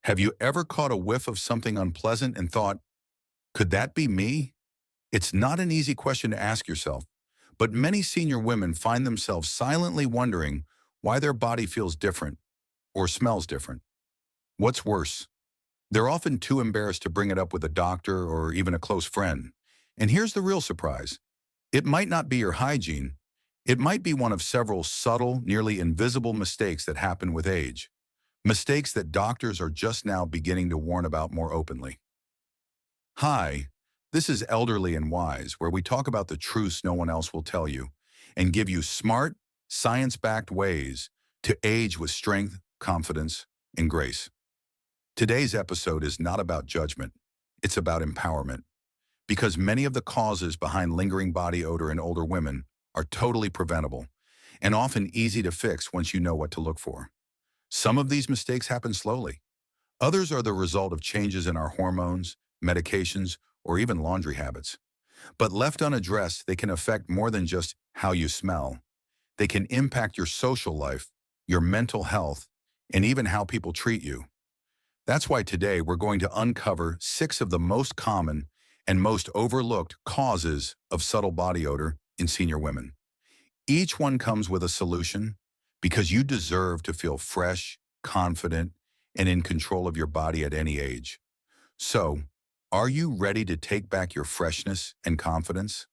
Have you ever caught a whiff of something unpleasant and thought, could that be me? It's not an easy question to ask yourself, but many senior women find themselves silently wondering why their body feels different or smells different. What's worse, they're often too embarrassed to bring it up with a doctor or even a close friend. And here's the real surprise. It might not be your hygiene. It might be one of several subtle, nearly invisible mistakes that happen with age. Mistakes that doctors are just now beginning to warn about more openly. Hi, this is Elderly and Wise, where we talk about the truths no one else will tell you and give you smart, science-backed ways to age with strength, confidence, and grace. Today's episode is not about judgment. It's about empowerment. Because many of the causes behind lingering body odor in older women are totally preventable and often easy to fix once you know what to look for. Some of these mistakes happen slowly. Others are the result of changes in our hormones, medications, or even laundry habits. But left unaddressed, they can affect more than just how you smell. They can impact your social life, your mental health, and even how people treat you. That's why today we're going to uncover 6 of the most common and most overlooked causes of subtle body odor in senior women. Each one comes with a solution because you deserve to feel fresh, confident, and in control of your body at any age. So, are you ready to take back your freshness and confidence?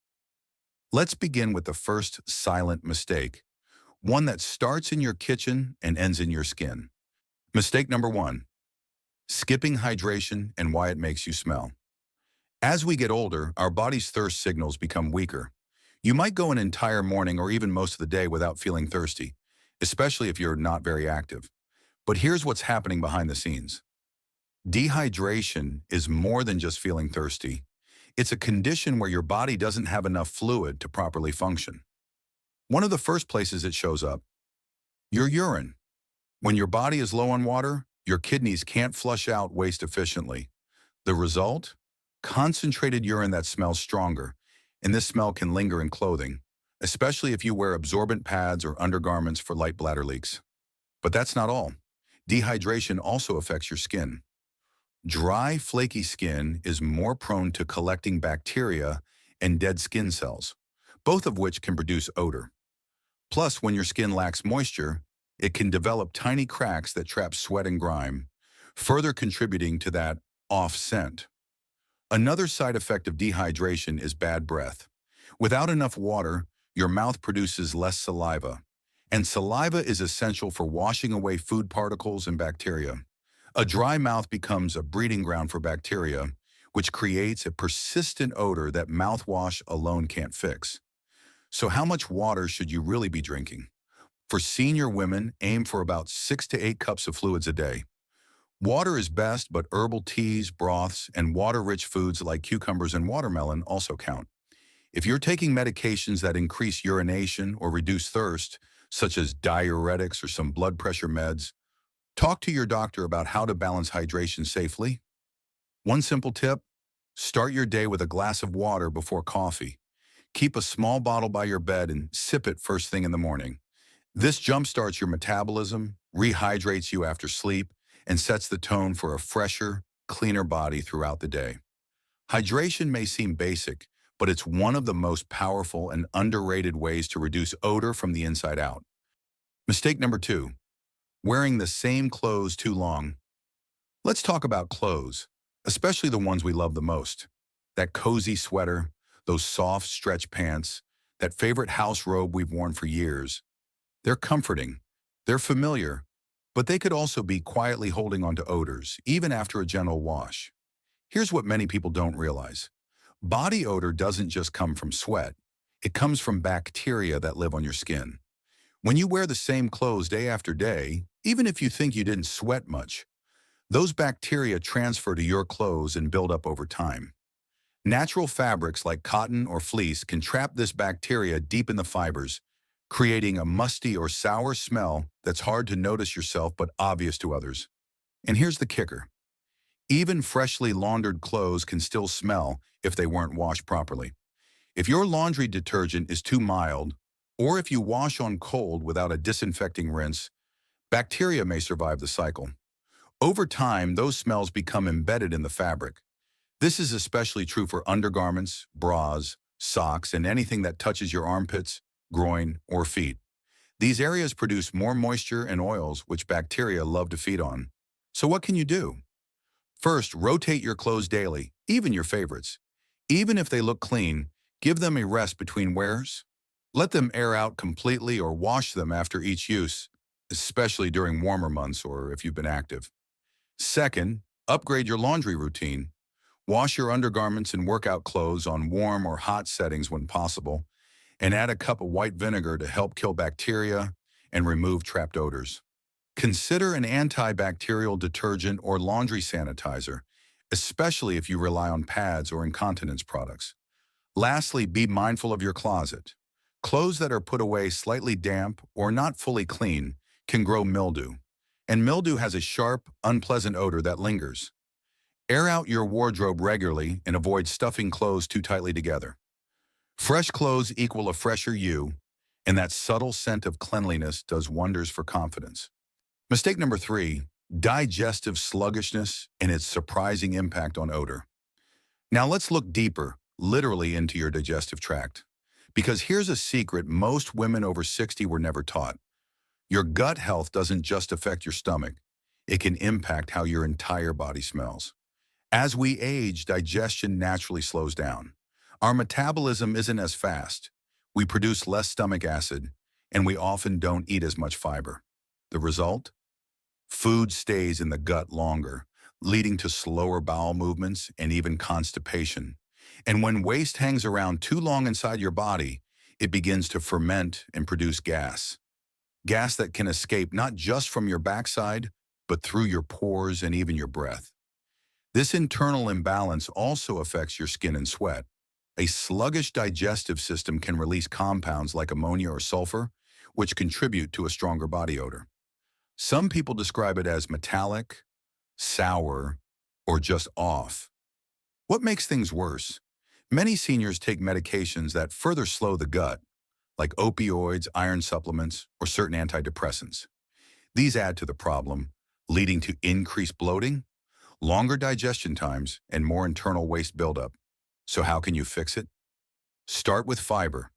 Let's begin with the first silent mistake, one that starts in your kitchen and ends in your skin. Mistake number 1, skipping hydration and why it makes you smell. As we get older, our body's thirst signals become weaker. You might go an entire morning or even most of the day without feeling thirsty, especially if you're not very active. But here's what's happening behind the scenes. Dehydration is more than just feeling thirsty. It's a condition where your body doesn't have enough fluid to properly function. One of the first places it shows up, your urine. When your body is low on water, your kidneys can't flush out waste efficiently. The result? Concentrated urine that smells stronger, and this smell can linger in clothing, especially if you wear absorbent pads or undergarments for light bladder leaks. But that's not all. Dehydration also affects your skin. Dry, flaky skin is more prone to collecting bacteria and dead skin cells, both of which can produce odor. Plus, when your skin lacks moisture, it can develop tiny cracks that trap sweat and grime, further contributing to that off scent. Another side effect of dehydration is bad breath. Without enough water, your mouth produces less saliva, and saliva is essential for washing away food particles and bacteria. A dry mouth becomes a breeding ground for bacteria, which creates a persistent odor that mouthwash alone can't fix. So how much water should you really be drinking? For senior women, aim for about 6 to 8 cups of fluids a day. Water is best, but herbal teas, broths, and water-rich foods like cucumbers and watermelon also count. If you're taking medications that increase urination or reduce thirst, such as diuretics or some blood pressure meds, talk to your doctor about how to balance hydration safely. One simple tip, start your day with a glass of water before coffee. Keep a small bottle by your bed and sip it first thing in the morning. This jumpstarts your metabolism, rehydrates you after sleep, and sets the tone for a fresher, cleaner body throughout the day. Hydration may seem basic, but it's one of the most powerful and underrated ways to reduce odor from the inside out. Mistake number 2, wearing the same clothes too long. Let's talk about clothes, especially the ones we love the most. That cozy sweater, those soft stretch pants, that favorite house robe we've worn for years. They're comforting, they're familiar, but they could also be quietly holding onto odors, even after a gentle wash. Here's what many people don't realize. Body odor doesn't just come from sweat. It comes from bacteria that live on your skin. When you wear the same clothes day after day, even if you think you didn't sweat much, those bacteria transfer to your clothes and build up over time. Natural fabrics like cotton or fleece can trap this bacteria deep in the fibers, creating a musty or sour smell that's hard to notice yourself but obvious to others. And here's the kicker. Even freshly laundered clothes can still smell if they weren't washed properly. If your laundry detergent is too mild, or if you wash on cold without a disinfecting rinse, bacteria may survive the cycle. Over time, those smells become embedded in the fabric. This is especially true for undergarments, bras, socks, and anything that touches your armpits, groin, or feet. These areas produce more moisture and oils which bacteria love to feed on. So what can you do? First, rotate your clothes daily, even your favorites. Even if they look clean, give them a rest between wears. Let them air out completely or wash them after each use, especially during warmer months or if you've been active. Second, upgrade your laundry routine. Wash your undergarments and workout clothes on warm or hot settings when possible, and add a cup of white vinegar to help kill bacteria and remove trapped odors. Consider an antibacterial detergent or laundry sanitizer, especially if you rely on pads or incontinence products. Lastly, be mindful of your closet. Clothes that are put away slightly damp or not fully clean can grow mildew, and mildew has a sharp, unpleasant odor that lingers. Air out your wardrobe regularly and avoid stuffing clothes too tightly together. Fresh clothes equal a fresher you, and that subtle scent of cleanliness does wonders for confidence. Mistake number 3, digestive sluggishness and its surprising impact on odor. Now let's look deeper, literally into your digestive tract. Because here's a secret most women over 60 were never taught. Your gut health doesn't just affect your stomach. It can impact how your entire body smells. As we age, digestion naturally slows down. Our metabolism isn't as fast. We produce less stomach acid, and we often don't eat as much fiber. The result? Food stays in the gut longer, leading to slower bowel movements and even constipation. And when waste hangs around too long inside your body, it begins to ferment and produce gas. Gas that can escape not just from your backside, but through your pores and even your breath. This internal imbalance also affects your skin and sweat. A sluggish digestive system can release compounds like ammonia or sulfur, which contribute to a stronger body odor. Some people describe it as metallic, sour, or just off. What makes things worse? Many seniors take medications that further slow the gut, like opioids, iron supplements, or certain antidepressants. These add to the problem, leading to increased bloating, longer digestion times, and more internal waste buildup. So how can you fix it? Start with fiber.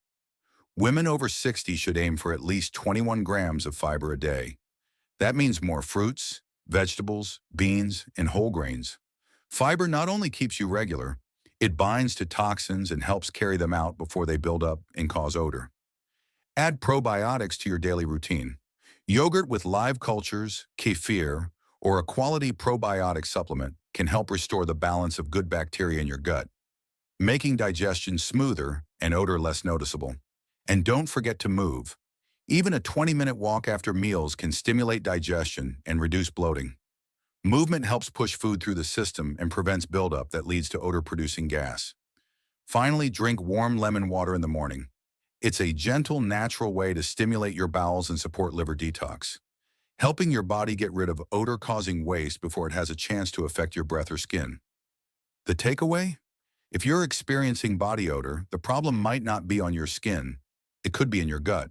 Women over 60 should aim for at least 21 grams of fiber a day. That means more fruits, vegetables, beans, and whole grains. Fiber not only keeps you regular, it binds to toxins and helps carry them out before they build up and cause odor. Add probiotics to your daily routine. Yogurt with live cultures, kefir, or a quality probiotic supplement can help restore the balance of good bacteria in your gut, making digestion smoother and odor less noticeable. And don't forget to move. Even a 20-minute walk after meals can stimulate digestion and reduce bloating. Movement helps push food through the system and prevents buildup that leads to odor-producing gas. Finally, drink warm lemon water in the morning. It's a gentle, natural way to stimulate your bowels and support liver detox, helping your body get rid of odor-causing waste before it has a chance to affect your breath or skin. The takeaway? If you're experiencing body odor, the problem might not be on your skin. It could be in your gut.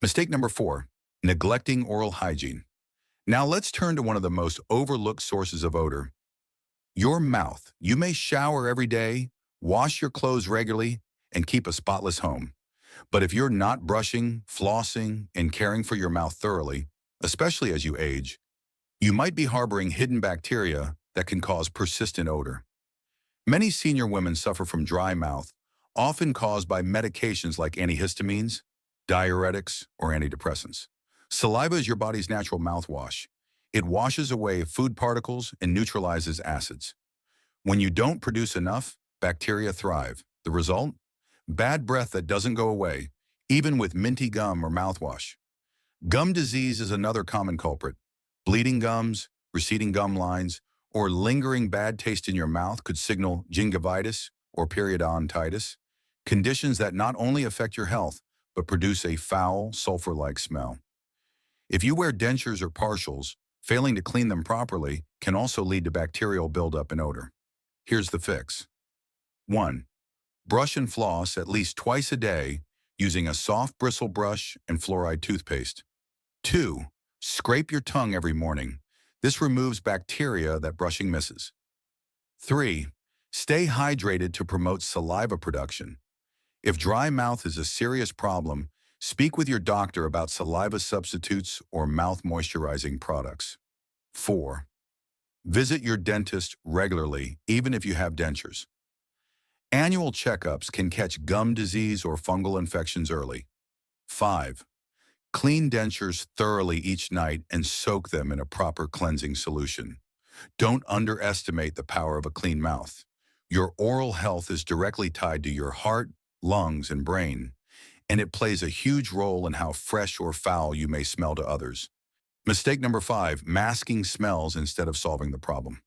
Mistake number 4, neglecting oral hygiene. Now let's turn to one of the most overlooked sources of odor, your mouth. You may shower every day, wash your clothes regularly, and keep a spotless home. But if you're not brushing, flossing, and caring for your mouth thoroughly, especially as you age, you might be harboring hidden bacteria that can cause persistent odor. Many senior women suffer from dry mouth, often caused by medications like antihistamines, diuretics, or antidepressants. Saliva is your body's natural mouthwash. It washes away food particles and neutralizes acids. When you don't produce enough, bacteria thrive. The result? Bad breath that doesn't go away, even with minty gum or mouthwash. Gum disease is another common culprit. Bleeding gums, receding gum lines, or lingering bad taste in your mouth could signal gingivitis or periodontitis, conditions that not only affect your health, but produce a foul, sulfur-like smell. If you wear dentures or partials, failing to clean them properly can also lead to bacterial buildup and odor. Here's the fix. 1. Brush and floss at least twice a day using a soft bristle brush and fluoride toothpaste. 2. Scrape your tongue every morning. This removes bacteria that brushing misses. 3. Stay hydrated to promote saliva production. If dry mouth is a serious problem, speak with your doctor about saliva substitutes or mouth moisturizing products. 4. Visit your dentist regularly, even if you have dentures. Annual checkups can catch gum disease or fungal infections early. 5. Clean dentures thoroughly each night and soak them in a proper cleansing solution. Don't underestimate the power of a clean mouth. Your oral health is directly tied to your heart, lungs, and brain, and it plays a huge role in how fresh or foul you may smell to others. Mistake number 5, masking smells instead of solving the problem.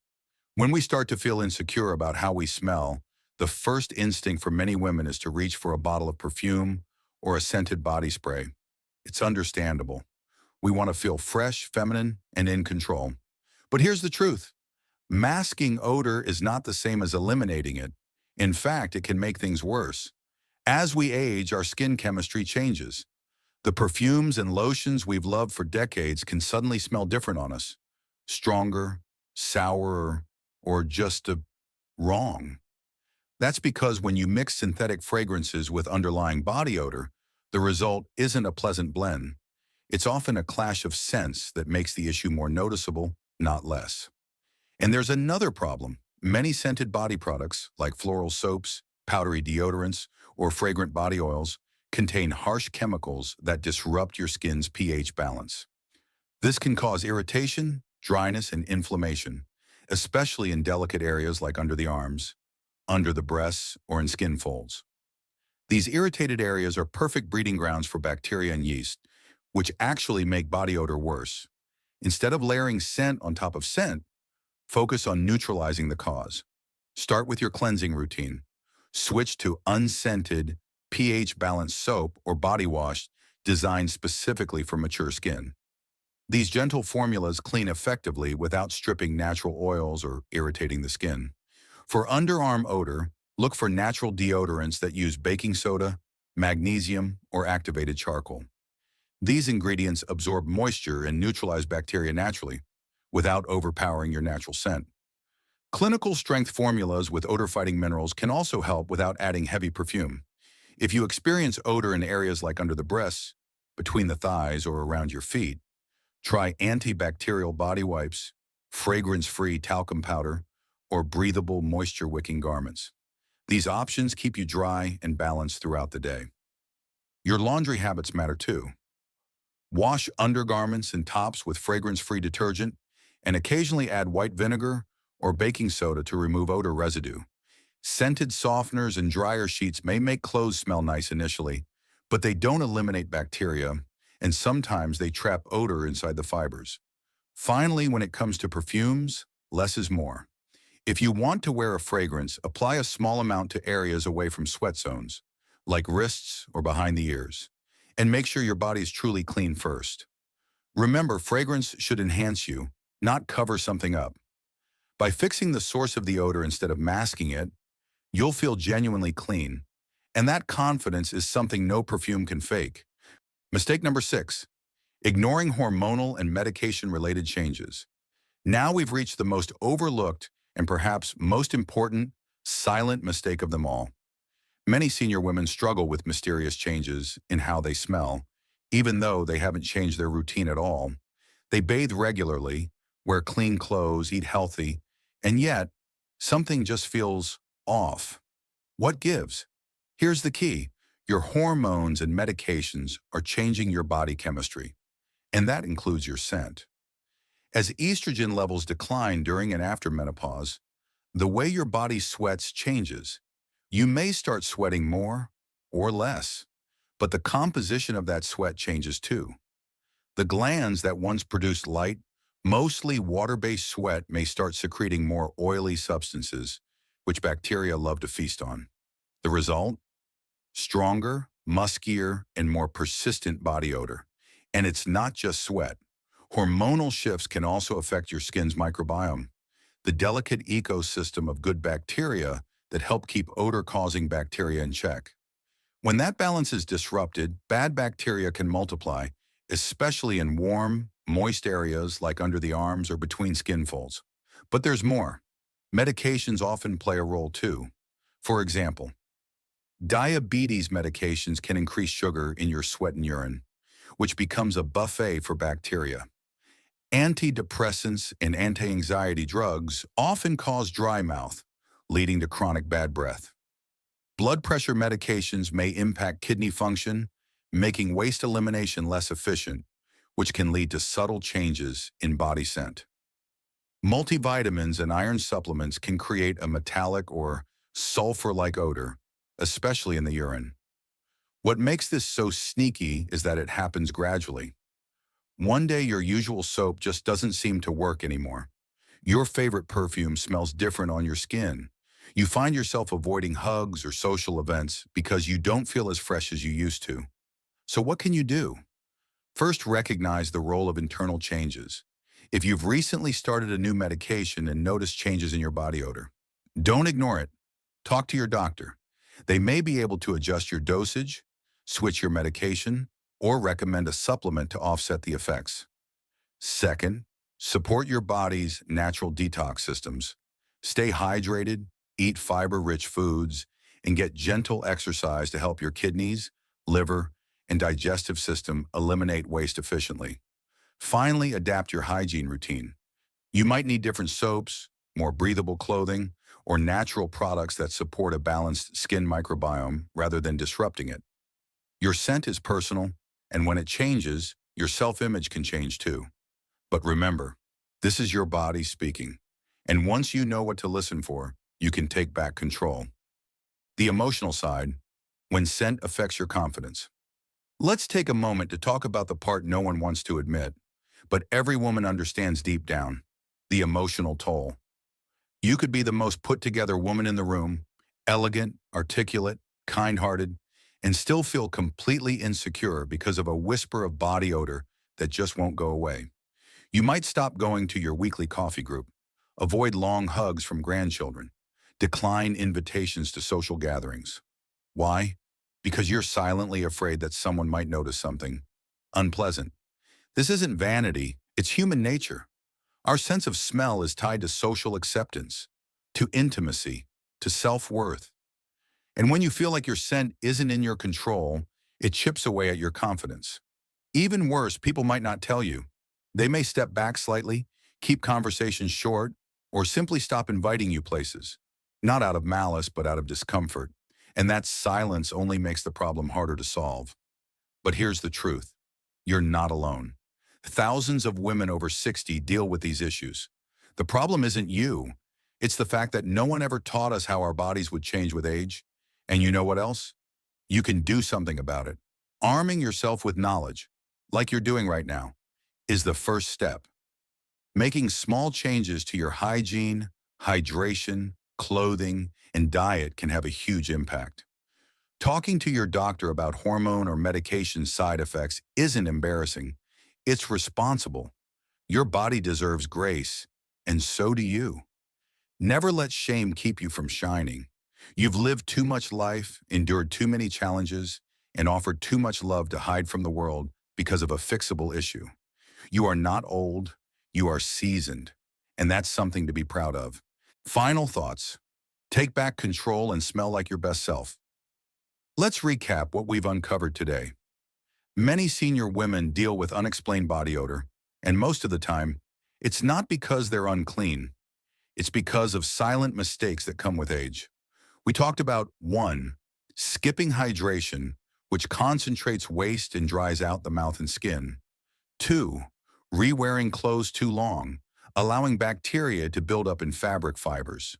When we start to feel insecure about how we smell, the first instinct for many women is to reach for a bottle of perfume or a scented body spray. It's understandable. We want to feel fresh, feminine, and in control. But here's the truth. Masking odor is not the same as eliminating it. In fact, it can make things worse. As we age, our skin chemistry changes. The perfumes and lotions we've loved for decades can suddenly smell different on us. Stronger, sourer, or just wrong. That's because when you mix synthetic fragrances with underlying body odor, the result isn't a pleasant blend. It's often a clash of scents that makes the issue more noticeable, not less. And there's another problem. Many scented body products, like floral soaps, powdery deodorants, or fragrant body oils, contain harsh chemicals that disrupt your skin's pH balance. This can cause irritation, dryness, and inflammation, especially in delicate areas like under the arms, under the breasts, or in skin folds. These irritated areas are perfect breeding grounds for bacteria and yeast, which actually make body odor worse. Instead of layering scent on top of scent, focus on neutralizing the cause. Start with your cleansing routine. Switch to unscented, pH-balanced soap or body wash designed specifically for mature skin. These gentle formulas clean effectively without stripping natural oils or irritating the skin. For underarm odor, look for natural deodorants that use baking soda, magnesium, or activated charcoal. These ingredients absorb moisture and neutralize bacteria naturally, without overpowering your natural scent. Clinical strength formulas with odor-fighting minerals can also help without adding heavy perfume. If you experience odor in areas like under the breasts, between the thighs, or around your feet, try antibacterial body wipes, fragrance-free talcum powder, or breathable moisture-wicking garments. These options keep you dry and balanced throughout the day. Your laundry habits matter too. Wash undergarments and tops with fragrance-free detergent, and occasionally add white vinegar or baking soda to remove odor residue. Scented softeners and dryer sheets may make clothes smell nice initially, but they don't eliminate bacteria, and sometimes they trap odor inside the fibers. Finally, when it comes to perfumes, less is more. If you want to wear a fragrance, apply a small amount to areas away from sweat zones, like wrists or behind the ears, and make sure your body is truly clean first. Remember, fragrance should enhance you, not cover something up. By fixing the source of the odor instead of masking it, you'll feel genuinely clean, and that confidence is something no perfume can fake. Mistake number 6, ignoring hormonal and medication-related changes. Now we've reached the most overlooked and perhaps most important silent mistake of them all. Many senior women struggle with mysterious changes in how they smell, even though they haven't changed their routine at all. They bathe regularly, wear clean clothes, eat healthy, and yet something just feels off. What gives? Here's the key. Your hormones and medications are changing your body chemistry, and that includes your scent. As estrogen levels decline during and after menopause, the way your body sweats changes. You may start sweating more or less, but the composition of that sweat changes too. The glands that once produced light, mostly water-based sweat may start secreting more oily substances, which bacteria love to feast on. The result? Stronger, muskier, and more persistent body odor. And it's not just sweat. Hormonal shifts can also affect your skin's microbiome, the delicate ecosystem of good bacteria that help keep odor-causing bacteria in check. When that balance is disrupted, bad bacteria can multiply, especially in warm, moist areas like under the arms or between skin folds. But there's more. Medications often play a role too. For example, diabetes medications can increase sugar in your sweat and urine, which becomes a buffet for bacteria. Antidepressants and anti-anxiety drugs often cause dry mouth, leading to chronic bad breath. Blood pressure medications may impact kidney function, making waste elimination less efficient, which can lead to subtle changes in body scent. Multivitamins and iron supplements can create a metallic or sulfur-like odor, especially in the urine. What makes this so sneaky is that it happens gradually. One day your usual soap just doesn't seem to work anymore. Your favorite perfume smells different on your skin. You find yourself avoiding hugs or social events because you don't feel as fresh as you used to. So what can you do? First, recognize the role of internal changes. If you've recently started a new medication and noticed changes in your body odor, don't ignore it. Talk to your doctor. They may be able to adjust your dosage, switch your medication, or recommend a supplement to offset the effects. Second, support your body's natural detox systems. Stay hydrated, eat fiber-rich foods, and get gentle exercise to help your kidneys, liver, and digestive system eliminate waste efficiently. Finally, adapt your hygiene routine. You might need different soaps, more breathable clothing, or natural products that support a balanced skin microbiome rather than disrupting it. Your scent is personal, and when it changes, your self-image can change too. But remember, this is your body speaking. And once you know what to listen for, you can take back control. The emotional side, when scent affects your confidence. Let's take a moment to talk about the part no one wants to admit, but every woman understands deep down, the emotional toll. You could be the most put-together woman in the room, elegant, articulate, kind-hearted, and still feel completely insecure because of a whisper of body odor that just won't go away. You might stop going to your weekly coffee group, avoid long hugs from grandchildren, decline invitations to social gatherings. Why? Because you're silently afraid that someone might notice something unpleasant. This isn't vanity, it's human nature. Our sense of smell is tied to social acceptance, to intimacy, to self-worth. And when you feel like your scent isn't in your control, it chips away at your confidence. Even worse, people might not tell you. They may step back slightly, keep conversations short, or simply stop inviting you places. Not out of malice, but out of discomfort. And that silence only makes the problem harder to solve. But here's the truth. You're not alone. Thousands of women over 60 deal with these issues. The problem isn't you. It's the fact that no one ever taught us how our bodies would change with age. And you know what else? You can do something about it. Arming yourself with knowledge, like you're doing right now, is the first step. Making small changes to your hygiene, hydration, clothing, and diet can have a huge impact. Talking to your doctor about hormone or medication side effects isn't embarrassing. It's responsible. Your body deserves grace, and so do you. Never let shame keep you from shining. You've lived too much life, endured too many challenges, and offered too much love to hide from the world because of a fixable issue. You are not old, you are seasoned, and that's something to be proud of. Final thoughts. Take back control and smell like your best self. Let's recap what we've uncovered today. Many senior women deal with unexplained body odor, and most of the time, it's not because they're unclean. It's because of silent mistakes that come with age. We talked about 1, skipping hydration, which concentrates waste and dries out the mouth and skin. 2, re-wearing clothes too long, allowing bacteria to build up in fabric fibers.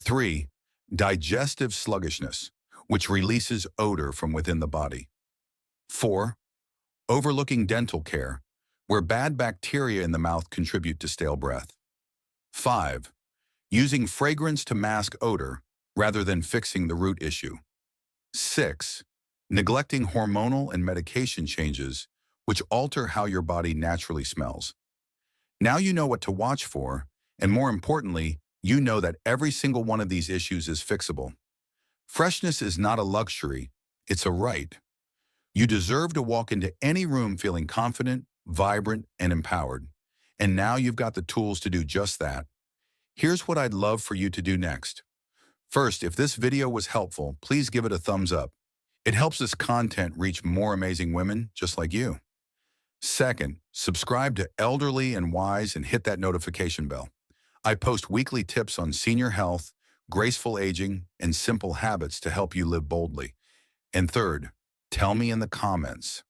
3, digestive sluggishness, which releases odor from within the body. 4, overlooking dental care, where bad bacteria in the mouth contribute to stale breath. 5, using fragrance to mask odor rather than fixing the root issue. 6, neglecting hormonal and medication changes, which alter how your body naturally smells. Now you know what to watch for, and more importantly, you know that every single one of these issues is fixable. Freshness is not a luxury, it's a right. You deserve to walk into any room feeling confident, vibrant, and empowered. And now you've got the tools to do just that. Here's what I'd love for you to do next. First, if this video was helpful, please give it a thumbs up. It helps this content reach more amazing women just like you. Second, subscribe to Elderly and Wise and hit that notification bell. I post weekly tips on senior health, graceful aging, and simple habits to help you live boldly. And third, tell me in the comments,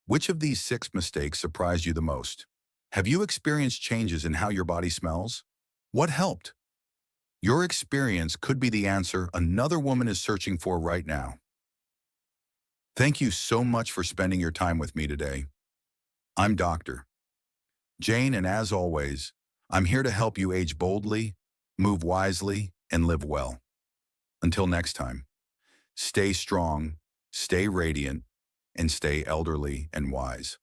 which of these 6 mistakes surprised you the most? Have you experienced changes in how your body smells? What helped? Your experience could be the answer another woman is searching for right now. Thank you so much for spending your time with me today. I'm Dr. Jane, and as always, I'm here to help you age boldly, move wisely, and live well. Until next time, stay strong, stay radiant, and stay elderly and wise.